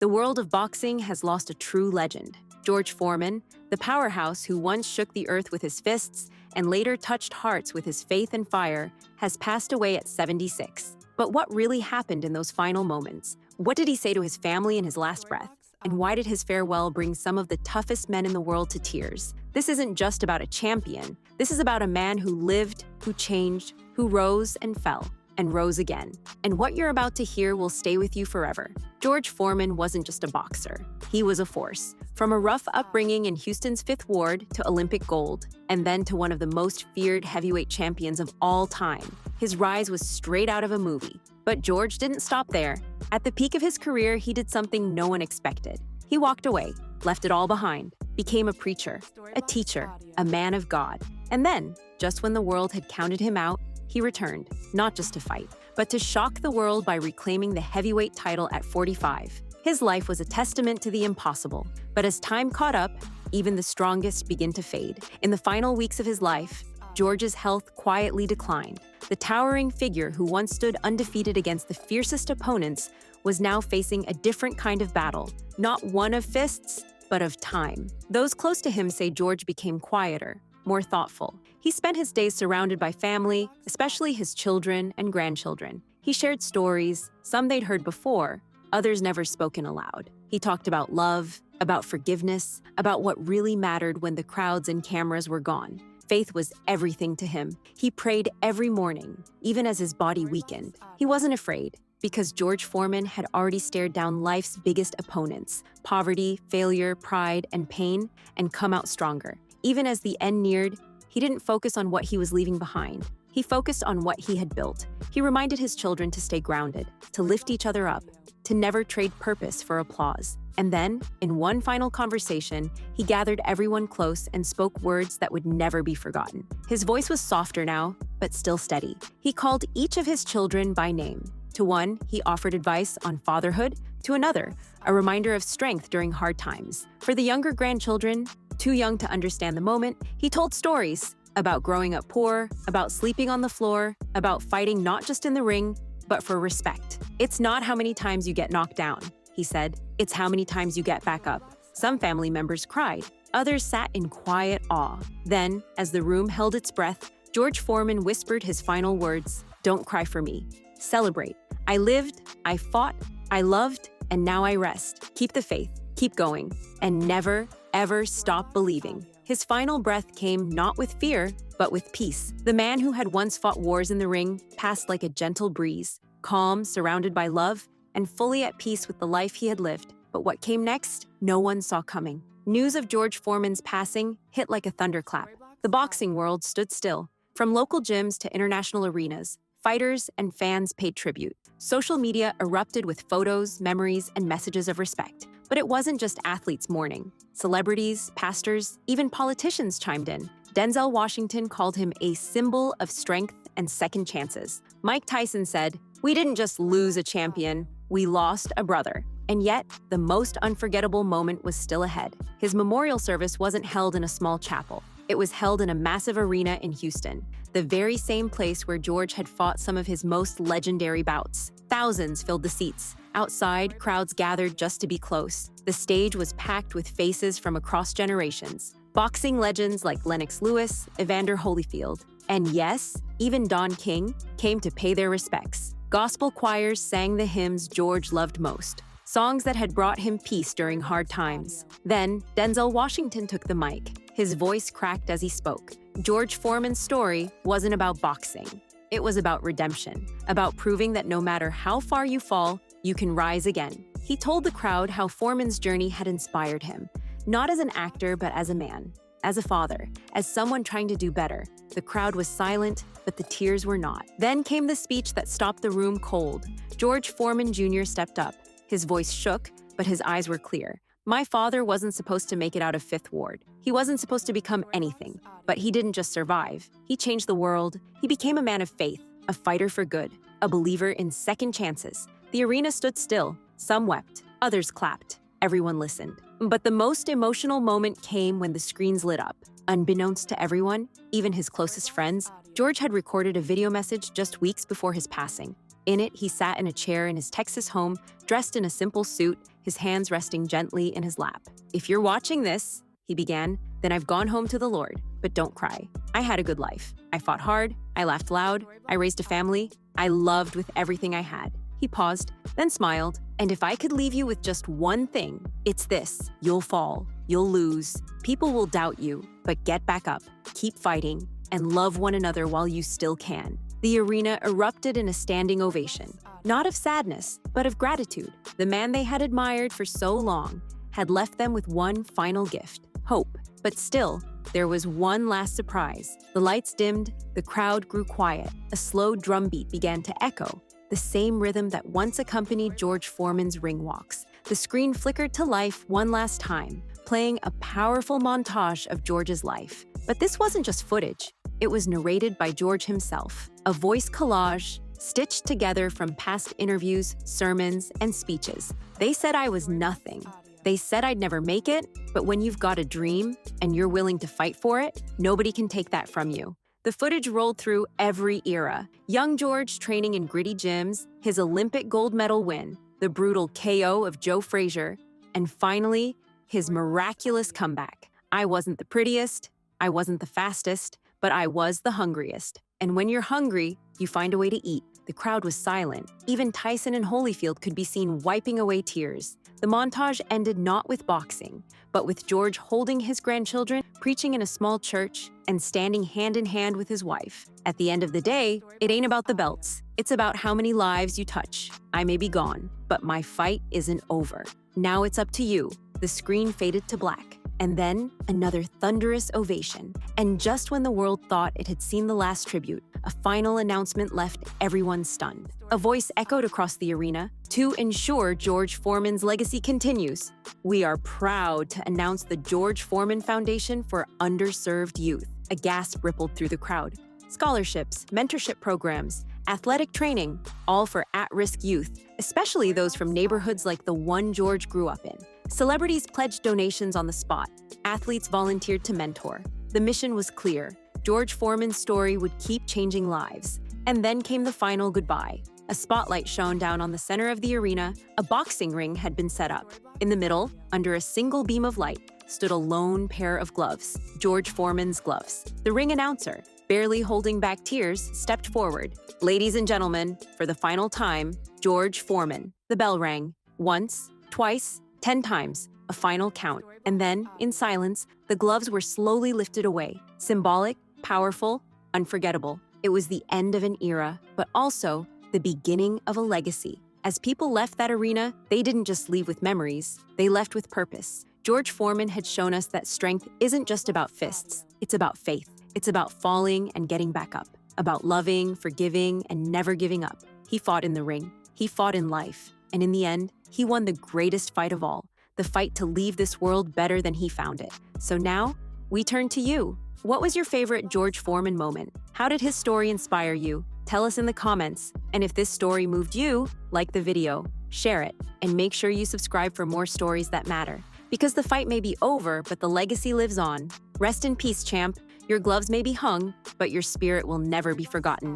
The world of boxing has lost a true legend. George Foreman, the powerhouse who once shook the earth with his fists and later touched hearts with his faith and fire, has passed away at 76. But what really happened in those final moments? What did he say to his family in his last breath? And why did his farewell bring some of the toughest men in the world to tears? This isn't just about a champion. This is about a man who lived, who changed, who rose and fell, and rose again. And what you're about to hear will stay with you forever. George Foreman wasn't just a boxer. He was a force. From a rough upbringing in Houston's Fifth Ward to Olympic gold, and then to one of the most feared heavyweight champions of all time. His rise was straight out of a movie. But George didn't stop there. At the peak of his career, he did something no one expected. He walked away, left it all behind, became a preacher, a teacher, a man of God. And then, just when the world had counted him out, he returned, not just to fight, but to shock the world by reclaiming the heavyweight title at 45. His life was a testament to the impossible, but as time caught up, even the strongest began to fade. In the final weeks of his life, George's health quietly declined. The towering figure who once stood undefeated against the fiercest opponents was now facing a different kind of battle, not one of fists, but of time. Those close to him say George became quieter, more thoughtful. He spent his days surrounded by family, especially his children and grandchildren. He shared stories, some they'd heard before, others never spoken aloud. He talked about love, about forgiveness, about what really mattered when the crowds and cameras were gone. Faith was everything to him. He prayed every morning, even as his body weakened. He wasn't afraid, because George Foreman had already stared down life's biggest opponents, poverty, failure, pride, and pain, and come out stronger. Even as the end neared, he didn't focus on what he was leaving behind. He focused on what he had built. He reminded his children to stay grounded, to lift each other up, to never trade purpose for applause. And then, in one final conversation, he gathered everyone close and spoke words that would never be forgotten. His voice was softer now, but still steady. He called each of his children by name. To one, he offered advice on fatherhood. To another, a reminder of strength during hard times. For the younger grandchildren, too young to understand the moment, he told stories about growing up poor, about sleeping on the floor, about fighting not just in the ring, but for respect. It's not how many times you get knocked down, he said. It's how many times you get back up. Some family members cried. Others sat in quiet awe. Then, as the room held its breath, George Foreman whispered his final words, "Don't cry for me. Celebrate. I lived, I fought, I loved, and now I rest. Keep the faith, keep going, and never, ever stop believing." His final breath came not with fear, but with peace. The man who had once fought wars in the ring passed like a gentle breeze, calm, surrounded by love, and fully at peace with the life he had lived. But what came next, no one saw coming. News of George Foreman's passing hit like a thunderclap. The boxing world stood still. From local gyms to international arenas, fighters and fans paid tribute. Social media erupted with photos, memories, and messages of respect. But it wasn't just athletes mourning. Celebrities, pastors, even politicians chimed in. Denzel Washington called him a symbol of strength and second chances. Mike Tyson said, "We didn't just lose a champion, we lost a brother." And yet, the most unforgettable moment was still ahead. His memorial service wasn't held in a small chapel. It was held in a massive arena in Houston, the very same place where George had fought some of his most legendary bouts. Thousands filled the seats. Outside, crowds gathered just to be close. The stage was packed with faces from across generations. Boxing legends like Lennox Lewis, Evander Holyfield, and yes, even Don King came to pay their respects. Gospel choirs sang the hymns George loved most, songs that had brought him peace during hard times. Then, Denzel Washington took the mic. His voice cracked as he spoke. George Foreman's story wasn't about boxing. It was about redemption, about proving that no matter how far you fall, you can rise again. He told the crowd how Foreman's journey had inspired him, not as an actor, but as a man, as a father, as someone trying to do better. The crowd was silent, but the tears were not. Then came the speech that stopped the room cold. George Foreman Jr. stepped up. His voice shook, but his eyes were clear. "My father wasn't supposed to make it out of Fifth Ward. He wasn't supposed to become anything. But he didn't just survive. He changed the world. He became a man of faith, a fighter for good, a believer in second chances." The arena stood still. Some wept, others clapped. Everyone listened. But the most emotional moment came when the screens lit up. Unbeknownst to everyone, even his closest friends, George had recorded a video message just weeks before his passing. In it, he sat in a chair in his Texas home, dressed in a simple suit, his hands resting gently in his lap. "If you're watching this," he began, "then I've gone home to the Lord. But don't cry. I had a good life. I fought hard. I laughed loud. I raised a family. I loved with everything I had." He paused, then smiled. "And if I could leave you with just one thing, it's this. You'll fall. You'll lose. People will doubt you. But get back up. Keep fighting. And love one another while you still can." The arena erupted in a standing ovation. Not of sadness, but of gratitude. The man they had admired for so long had left them with one final gift: hope. But still, there was one last surprise. The lights dimmed, the crowd grew quiet. A slow drumbeat began to echo, the same rhythm that once accompanied George Foreman's ring walks. The screen flickered to life one last time, playing a powerful montage of George's life. But this wasn't just footage. It was narrated by George himself, a voice collage stitched together from past interviews, sermons, and speeches. "They said I was nothing. They said I'd never make it, but when you've got a dream and you're willing to fight for it, nobody can take that from you." The footage rolled through every era. Young George training in gritty gyms, his Olympic gold medal win, the brutal KO of Joe Frazier, and finally, his miraculous comeback. "I wasn't the prettiest, I wasn't the fastest, but I was the hungriest." And when you're hungry, you find a way to eat. The crowd was silent. Even Tyson and Holyfield could be seen wiping away tears. The montage ended not with boxing, but with George holding his grandchildren, preaching in a small church, and standing hand in hand with his wife. At the end of the day, it ain't about the belts. It's about how many lives you touch. I may be gone, but my fight isn't over. Now it's up to you. The screen faded to black. And then another thunderous ovation. And just when the world thought it had seen the last tribute, a final announcement left everyone stunned. A voice echoed across the arena. "To ensure George Foreman's legacy continues, we are proud to announce the George Foreman Foundation for Underserved Youth." A gasp rippled through the crowd. Scholarships, mentorship programs, athletic training, all for at-risk youth, especially those from neighborhoods like the one George grew up in. Celebrities pledged donations on the spot. Athletes volunteered to mentor. The mission was clear. George Foreman's story would keep changing lives. And then came the final goodbye. A spotlight shone down on the center of the arena. A boxing ring had been set up. In the middle, under a single beam of light, stood a lone pair of gloves, George Foreman's gloves. The ring announcer, barely holding back tears, stepped forward. "Ladies and gentlemen, for the final time, George Foreman." The bell rang. Once, twice, 10 times, a final count. And then, in silence, the gloves were slowly lifted away. Symbolic, powerful, unforgettable. It was the end of an era, but also the beginning of a legacy. As people left that arena, they didn't just leave with memories, they left with purpose. George Foreman had shown us that strength isn't just about fists, it's about faith. It's about falling and getting back up, about loving, forgiving, and never giving up. He fought in the ring, he fought in life, and in the end, he won the greatest fight of all, the fight to leave this world better than he found it. So now, we turn to you. What was your favorite George Foreman moment? How did his story inspire you? Tell us in the comments. And if this story moved you, like the video, share it, and make sure you subscribe for more stories that matter. Because the fight may be over, but the legacy lives on. Rest in peace, champ. Your gloves may be hung, but your spirit will never be forgotten.